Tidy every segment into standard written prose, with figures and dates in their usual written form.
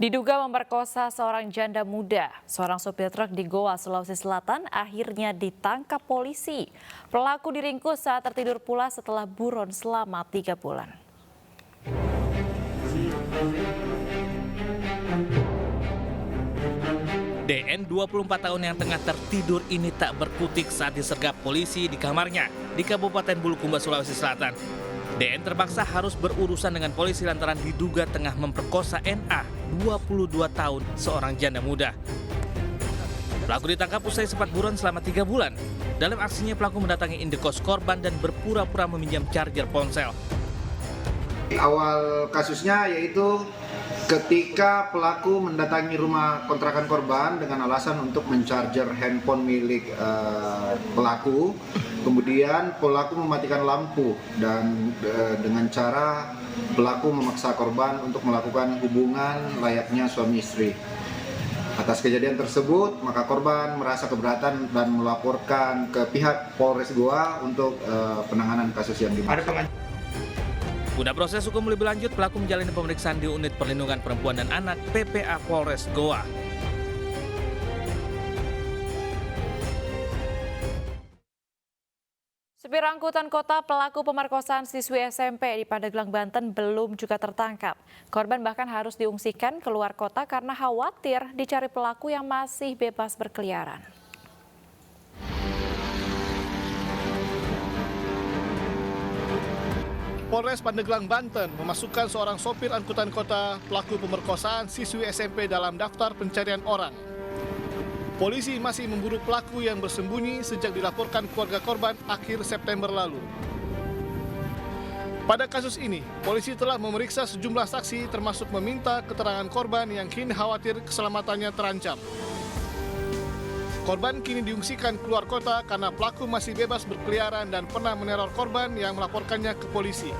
Diduga memperkosa seorang janda muda, seorang sopir truk di Goa, Sulawesi Selatan akhirnya ditangkap polisi. Pelaku diringkus saat tertidur pula setelah buron selama 3 bulan. DN 24 tahun yang tengah tertidur ini tak berkutik saat disergap polisi di kamarnya di Kabupaten Bulukumba, Sulawesi Selatan. DN terpaksa harus berurusan dengan polisi lantaran diduga tengah memperkosa NA, 22 tahun, seorang janda muda. Pelaku ditangkap usai sempat buron selama 3 bulan. Dalam aksinya pelaku mendatangi indekos korban dan berpura-pura meminjam charger ponsel. Awal kasusnya yaitu ketika pelaku mendatangi rumah kontrakan korban dengan alasan untuk mencarger handphone milik pelaku. Kemudian pelaku mematikan lampu dan dengan cara pelaku memaksa korban untuk melakukan hubungan layaknya suami istri. Atas kejadian tersebut, maka korban merasa keberatan dan melaporkan ke pihak Polres Goa untuk penanganan kasus yang dimaksud. Guna proses hukum lebih lanjut, pelaku menjalani pemeriksaan di Unit Perlindungan Perempuan dan Anak PPA Polres Goa. Supir angkutan kota pelaku pemerkosaan siswi SMP di Pandeglang, Banten belum juga tertangkap. Korban bahkan harus diungsikan keluar kota karena khawatir dicari pelaku yang masih bebas berkeliaran. Polres Pandeglang, Banten memasukkan seorang sopir angkutan kota pelaku pemerkosaan siswi SMP dalam daftar pencarian orang. Polisi masih memburu pelaku yang bersembunyi sejak dilaporkan keluarga korban akhir September lalu. Pada kasus ini, polisi telah memeriksa sejumlah saksi termasuk meminta keterangan korban yang kini khawatir keselamatannya terancam. Korban kini diungsikan keluar kota karena pelaku masih bebas berkeliaran dan pernah meneror korban yang melaporkannya ke polisi.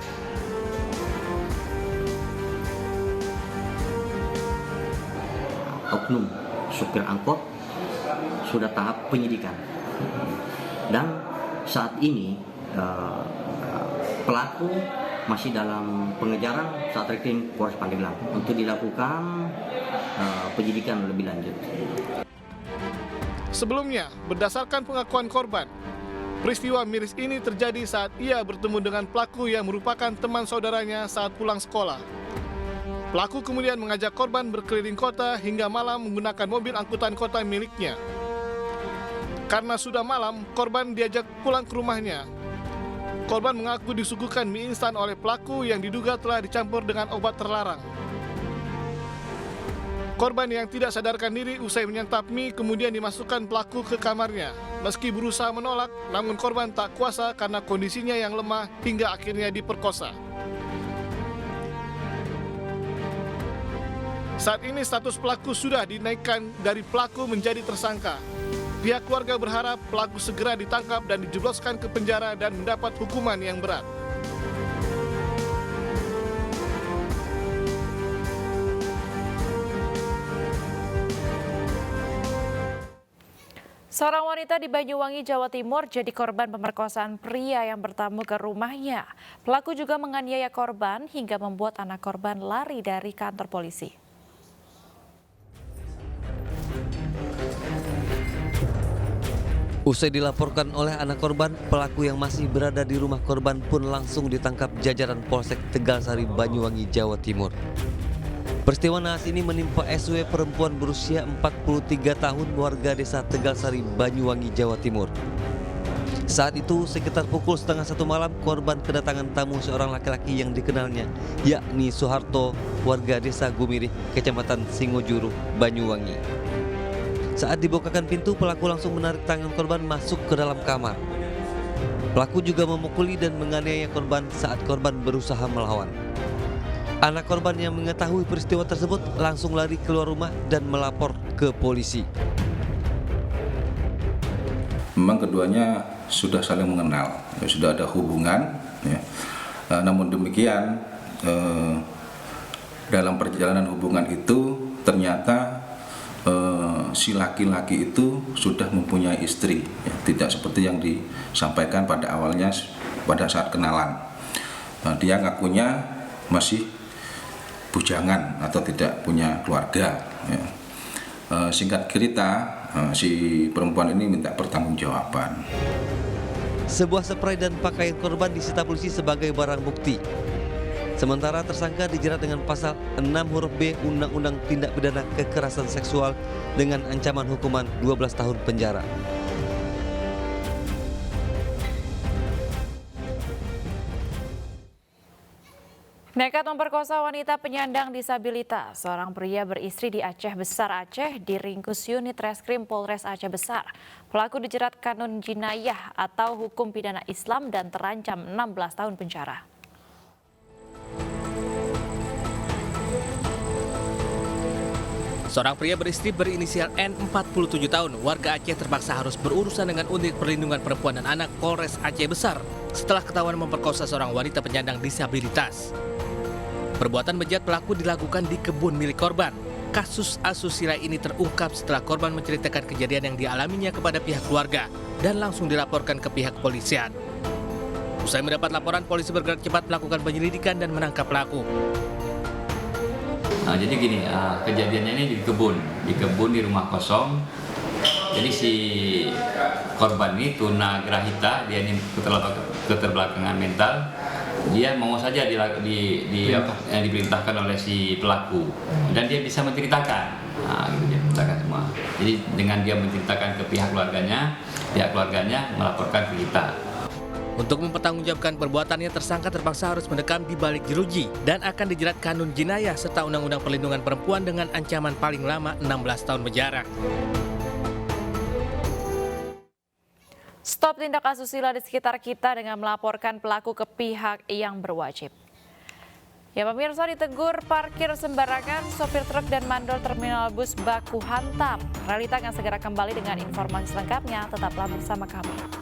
Oknum supir angkot sudah tahap penyidikan dan saat ini pelaku masih dalam pengejaran Satreskrim Polres Pandeglang untuk dilakukan penyidikan lebih lanjut. Sebelumnya, berdasarkan pengakuan korban, peristiwa miris ini terjadi saat ia bertemu dengan pelaku yang merupakan teman saudaranya saat pulang sekolah. Pelaku kemudian mengajak korban berkeliling kota hingga malam menggunakan mobil angkutan kota miliknya. Karena sudah malam, korban diajak pulang ke rumahnya. Korban mengaku disuguhkan mie instan oleh pelaku yang diduga telah dicampur dengan obat terlarang. Korban yang tidak sadarkan diri usai menyantap mie kemudian dimasukkan pelaku ke kamarnya. Meski berusaha menolak, namun korban tak kuasa karena kondisinya yang lemah hingga akhirnya diperkosa. Saat ini status pelaku sudah dinaikkan dari pelaku menjadi tersangka. Pihak keluarga berharap pelaku segera ditangkap dan dijebloskan ke penjara dan mendapat hukuman yang berat. Seorang wanita di Banyuwangi, Jawa Timur jadi korban pemerkosaan pria yang bertamu ke rumahnya. Pelaku juga menganiaya korban hingga membuat anak korban lari dari kantor polisi. Usai dilaporkan oleh anak korban, pelaku yang masih berada di rumah korban pun langsung ditangkap jajaran Polsek Tegalsari, Banyuwangi, Jawa Timur. Peristiwa naas ini menimpa SW perempuan berusia 43 tahun warga desa Tegalsari, Banyuwangi, Jawa Timur. Saat itu sekitar pukul 12:30 malam korban kedatangan tamu seorang laki-laki yang dikenalnya, yakni Soeharto, warga desa Gumirih, Kecamatan Singojuru, Banyuwangi. Saat dibukakan pintu, pelaku langsung menarik tangan korban masuk ke dalam kamar. Pelaku juga memukuli dan menganiaya korban saat korban berusaha melawan. Anak korban yang mengetahui peristiwa tersebut langsung lari keluar rumah dan melapor ke polisi. Memang keduanya sudah saling mengenal, sudah ada hubungan. Namun demikian, dalam perjalanan hubungan itu ternyata si laki-laki itu sudah mempunyai istri, tidak seperti yang disampaikan pada awalnya pada saat kenalan. Dia ngakunya masih bujangan atau tidak punya keluarga. Ya. Singkat cerita, si perempuan ini minta pertanggungjawaban. Sebuah spray dan pakaian korban disita polisi sebagai barang bukti. Sementara tersangka dijerat dengan pasal 6 huruf B Undang-Undang Tindak Pidana Kekerasan Seksual dengan ancaman hukuman 12 tahun penjara. Nekat memperkosa wanita penyandang disabilitas. Seorang pria beristri di Aceh Besar, Aceh diringkus unit Reskrim Polres Aceh Besar. Pelaku dijerat kanun jinayah atau hukum pidana Islam dan terancam 16 tahun penjara. Seorang pria beristri berinisial N 47 tahun, warga Aceh terpaksa harus berurusan dengan unit perlindungan perempuan dan anak Polres Aceh Besar setelah ketahuan memperkosa seorang wanita penyandang disabilitas. Perbuatan bejat pelaku dilakukan di kebun milik korban. Kasus asusila ini terungkap setelah korban menceritakan kejadian yang dialaminya kepada pihak keluarga dan langsung dilaporkan ke pihak kepolisian. Usai mendapat laporan, polisi bergerak cepat melakukan penyelidikan dan menangkap pelaku. Nah, jadi gini, kejadiannya ini di kebun di rumah kosong. Jadi si korban ini tunagrahita, dia ini keterbelakangan mental. Dia mau saja diperintahkan oleh si pelaku dan dia bisa menceritakan, gitu dia menceritakan semua. Jadi dengan dia menceritakan ke pihak keluarganya melaporkan ke kita. Untuk mempertanggungjawabkan perbuatannya, tersangka terpaksa harus mendekam di balik jeruji dan akan dijerat kanun jinayah serta Undang-Undang Perlindungan Perempuan dengan ancaman paling lama 16 tahun penjara. Stop tindak asusila di sekitar kita dengan melaporkan pelaku ke pihak yang berwajib. Ya pemirsa, ditegur parkir sembarangan, sopir truk dan mandor terminal bus baku hantam. Realita akan segera kembali dengan informasi selengkapnya, tetaplah bersama kami.